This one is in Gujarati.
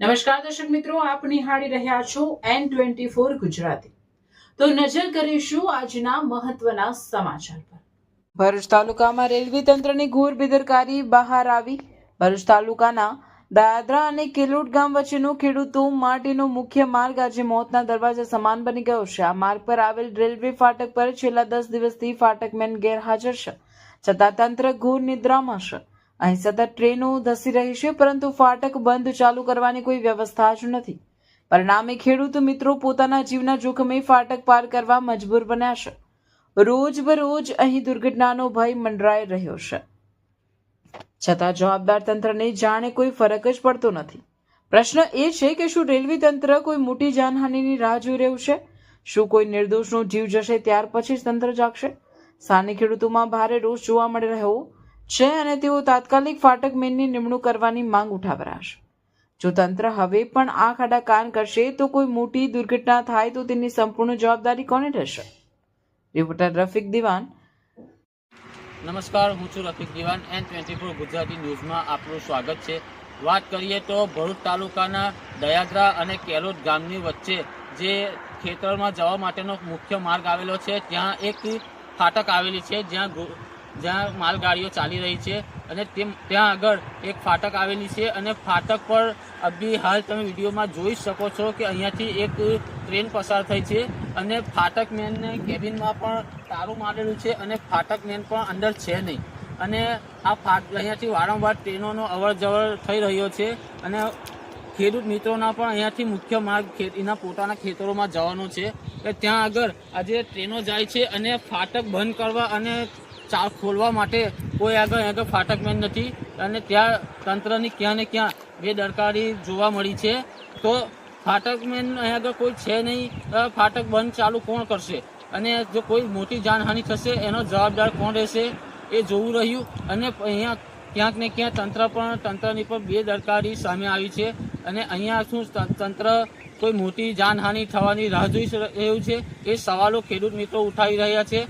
નમસ્કાર દર્શક મિત્રો, આપ નિહાળી રહ્યા છો N24 ગુજરાતી। તો નજર કરીશું આજના મહત્વના સમાચાર પર। ભરૂચ તાલુકામાં રેલવે તંત્રની ઘોર બેદરકારી બહાર આવી। ભરૂચ તાલુકાના દાદરા અને કેલોટ ગામ વચ્ચેનો ખેડૂતો માટેનો મુખ્ય માર્ગ આજે મોતના દરવાજા સમાન બની ગયો છે। આ માર્ગ પર આવેલ રેલવે ફાટક પર છેલ્લા 10 દિવસથી ફાટકમેન ગેરહાજર છે, છતાં તંત્ર ઘોર નિદ્રામાં છે। અહીં સતત ટ્રેનો ધસી રહી છે, પરંતુ ફાટક બંધ ચાલુ કરવાની કોઈ વ્યવસ્થા જ નથી। પરિણામે ખેડૂત મિત્રો પોતાના જીવના જોખમે ફાટક પાર કરવા મજબૂર બન્યા છે। રોજબરોજ અહીં દુર્ઘટનાનો ભય મંડરાઈ રહ્યો છે, છતાં જવાબદાર તંત્રને જાણે કોઈ ફરક જ પડતો નથી। પ્રશ્ન એ છે કે શું રેલવે તંત્ર કોઈ મોટી જાનહાનિની રાહ જોઈ રહ્યું છે? શું કોઈ નિર્દોષનો જીવ જશે ત્યાર પછી જ તંત્ર જાગશે? સ્થાનિક ખેડૂતોમાં ભારે રોષ જોવા મળી રહ્યો છે અને તેઓ તાત્કાલિક ફાટક મેનની નિમણૂક કરવાની માંગ ઉઠાવી રહ્યા છે। જો તંત્ર હવે પણ આંખ આડા કાન કરશે તો કોઈ મોટી દુર્ઘટના થાય તો તેની સંપૂર્ણ જવાબદારી કોને રહેશે? રિપોર્ટર રફીક દિવાન। નમસ્કાર, હું છું રફીક દિવાન। N24 ગુજરાતી ન્યૂઝમાં આપનું સ્વાગત છે। વાત કરીએ તો ભરૂચ તાલુકાના દયાદરા અને કેલોટ ગામની વચ્ચે જે ખેતરમાં જવા માટેનો મુખ્ય માર્ગ આવેલો છે, ત્યાં એક ફાટક આવેલી છે જ્યાં માલગાડીઓ ચાલી રહી છે અને ત્યાં આગળ એક ફાટક આવેલી છે અને ફાટક પર અભી હાલ તમે વિડીયોમાં જોઈ શકો છો કે અહીંયાથી એક ટ્રેન પસાર થઈ છે અને ફાટક મેનને કેબિનમાં પણ તારું મારેલું છે અને ફાટક મેન પણ અંદર છે નહીં અને આ અહીંયાથી વારંવાર ટ્રેનોનો અવર જવર થઈ રહ્યો છે અને ખેડૂત મિત્રોના પણ અહીંયાથી મુખ્ય માર્ગ એના પોતાના ખેતરોમાં જવાનો છે કે ત્યાં આગળ આજે ટ્રેનો જાય છે અને ફાટક બંધ કરવા અને ખોલવા માટે કોઈ આગળ ફાટકમેન નથી અને ત્યાં તંત્રની ક્યાં ને ક્યાં બેદરકારી જોવા મળી છે। તો ફાટકમેન અહીં આગળ કોઈ છે નહીં, ફાટક બંધ ચાલુ કોણ કરશે અને જો કોઈ મોટી જાનહાનિ થશે એનો જવાબદાર કોણ રહેશે એ જોવું રહ્યું। અને અહીંયા ક્યાંક ને ક્યાંક તંત્રની પણ બેદરકારી સામે આવી છે અને અહીંયા શું તંત્ર કોઈ મોટી જાનહાનિ થવાની રાહ જોઈ રહ્યું છે એ સવાલો ખેડૂત મિત્રો ઉઠાવી રહ્યા છે।